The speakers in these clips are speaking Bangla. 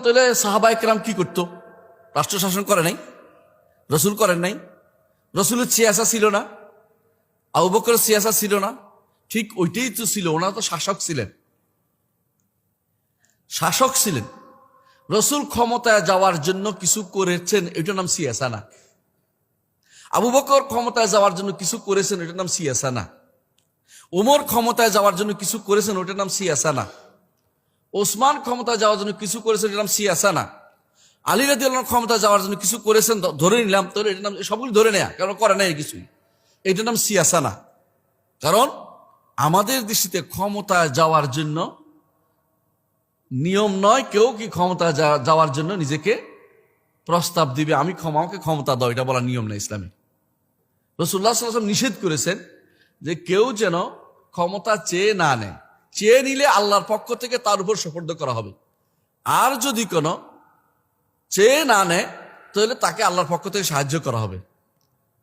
তাহলে সাহাবায়ে কেরাম কি করতো? রাষ্ট্র শাসন করে নাই, রসুল করেন নাই, রসুলের সিয়াসা ছিল না, আবু বকরের সিয়াসা ছিল না। ঠিক ওইটাই তো ছিল, ওনারা তো শাসক ছিলেন, শাসক ছিলেন। রসুল ক্ষমতায় যাওয়ার জন্য কিছু করেছেন, এটার নাম সিয়াসা না। আবু বকর ক্ষমতায় যাওয়ার জন্য কিছু করেছেন, এটার নাম সিয়াসা না। ওমর ক্ষমতায় যাওয়ার জন্য কিছু করেছেন, ওটার নাম সিয়াসা না। ওসমান ক্ষমতায় যাওয়ার জন্য কিছু করেছেন, এটার নাম সিয়াসা না। আলী রাদিয়াল্লাহু আনহু ক্ষমতায় যাওয়ার জন্য কিছু করেছেন, ধরে নিলাম, তাহলে এটার নাম, সবগুলো ধরে নেয়া, কারণ করে নাই কিছুই, এটার নাম সিয়াসা না। কারণ আমাদের দৃষ্টিতে ক্ষমতায় যাওয়ার জন্য নিয়ম নয় কেউ কি ক্ষমতা যাওয়ার জন্য নিজেকে প্রস্তাব দিবে, আমি আমাকে ক্ষমতা দাও, এটা বলার নিয়ম না ইসলামে। রাসূলুল্লাহ সাল্লাল্লাহু আলাইহি ওয়াসাল্লাম নিষেধ করেছেন যে কেউ যেন ক্ষমতা চেয়ে না নেয়, চেয়ে নিলে আল্লাহর পক্ষ থেকে তার উপর সুপর্দ করা হবে। আর যদি কোনো চেয়ে না নেয় তাহলে তাকে আল্লাহর পক্ষ থেকে সাহায্য করা হবে।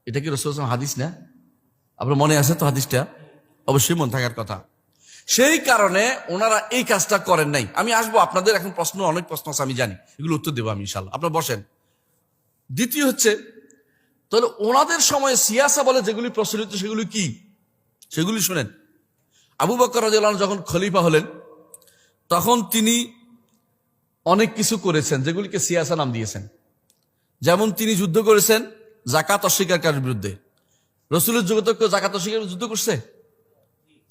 এটা কি রাসূলুল্লাহ সাল্লাল্লাহু আলাইহি ওয়াসাল্লাম হাদিস না? আপনার মনে আছে তো হাদিসটা? অবশ্যই মনে থাকার কথা। সেই কারণে ওনারা এই কাজটা করেন নাই। আমি আসবো, আপনাদের এখন প্রশ্ন, অনেক প্রশ্ন আছে আমি জানি, এগুলো উত্তর দেবো আমি ইনশাল্লাহ, আপনারা বসেন। দ্বিতীয় হচ্ছে, তাহলে ওনাদের সময় সিয়াসা বলে যেগুলি প্রচলিত সেগুলি কি, সেগুলি শুনেন। আবু বকর রাদিয়াল্লাহু আনহু যখন খলিফা হলেন তখন তিনি অনেক কিছু করেছেন যেগুলিকে সিয়াসা নাম দিয়েছেন। যেমন তিনি যুদ্ধ করেছেন যাকাত অস্বীকারীর বিরুদ্ধে। রসুলের যুগে তো কেউ যাকাত অস্বীকার যুদ্ধ করছে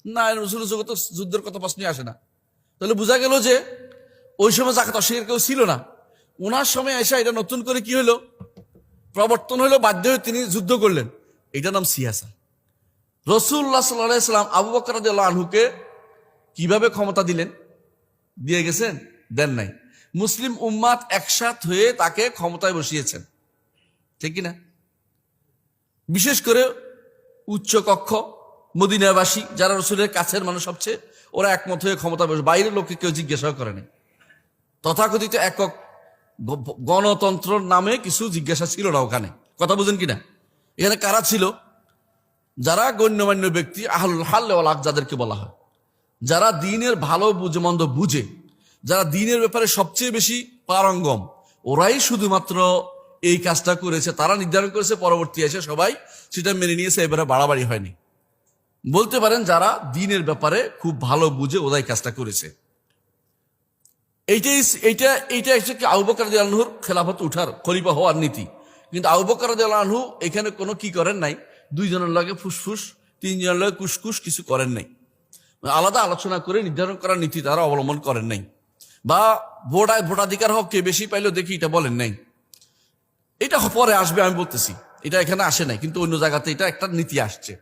না, রসুলের যুগে তো যুদ্ধের কথা প্রশ্নই আসে না। তাহলে বোঝা গেল যে ওই সময় যাকাত অস্বীকার কেউ ছিল না। ওনার সময় এসে এটা নতুন করে কি হলো, প্রবর্তন হলো, বাধ্য হয়ে তিনি যুদ্ধ করলেন, এটার নাম সিয়াসা। রাসূলুল্লাহ সাল্লাল্লাহু আলাইহি ওয়াসাল্লাম আবু বকর রাদিয়াল্লাহু আনহুকে কিভাবে ক্ষমতা দিলেন? দিয়ে গেছেন? দেন নাই। মুসলিম উম্মাত একসাথ হয়ে তাকে ক্ষমতায় বসিয়েছেন, ঠিক কিনা? বিশেষ করে উচ্চ কক্ষ মদিনাবাসী যারা রসুলের কাছের মানুষ সবচেয়ে, ওরা একমত হয়ে ক্ষমতা বসে, বাইরের লোককে কেউ জিজ্ঞাসাও করেনি। তথাকথিত একক গণতন্ত্র নামে কিছু জিজ্ঞাসা ছিল না ওখানে, কথা বুঝেন কিনা? এখানে কারা ছিল? যারা গণ্যমান্য ব্যক্তি, আহলুল হাল ওয়াল আকদ যাদেরকে বলা হয়, যারা দ্বীনের ভালো বুঝে মন্দ বুঝে, যারা দ্বীনের ব্যাপারে সবচেয়ে বেশি পারঙ্গম, ওরাই শুধুমাত্র এই কাজটা করেছে। তারা নির্ধারণ করেছে, পরবর্তী এসে সবাই সেটা মেনে নিয়েছে, এবারে বাড়াবাড়ি হয়নি। বলতে পারেন যারা দ্বীনের ব্যাপারে খুব ভালো বুঝে ওরাই কাজটা করেছে। এইটা হচ্ছে কি আবু বকর রাদিয়াল্লাহু আনহুর খেলাফত উঠার, খলিফা হওয়ার নীতি। কিন্তু আবু বকর রাদিয়াল্লাহু আনহু এখানে কোনো কি করেন নাই, দুইজনের লগে ফুসফুস, তিনজনের লগে কুসকুস কিছু করেন নাই। আলাদা আলোচনা করে নির্ধারণ করার নীতি তারা অবলম্বন করেন নাই। বা ভোটাধিকার হোক কে বেশি পাইলো দেখি, এটা বলেন নাই। এটা পরে আসবে, আমি বলতেছি, এটা এখানে আসে নাই, কিন্তু অন্য জায়গাতে এটা একটা নীতি আসছে।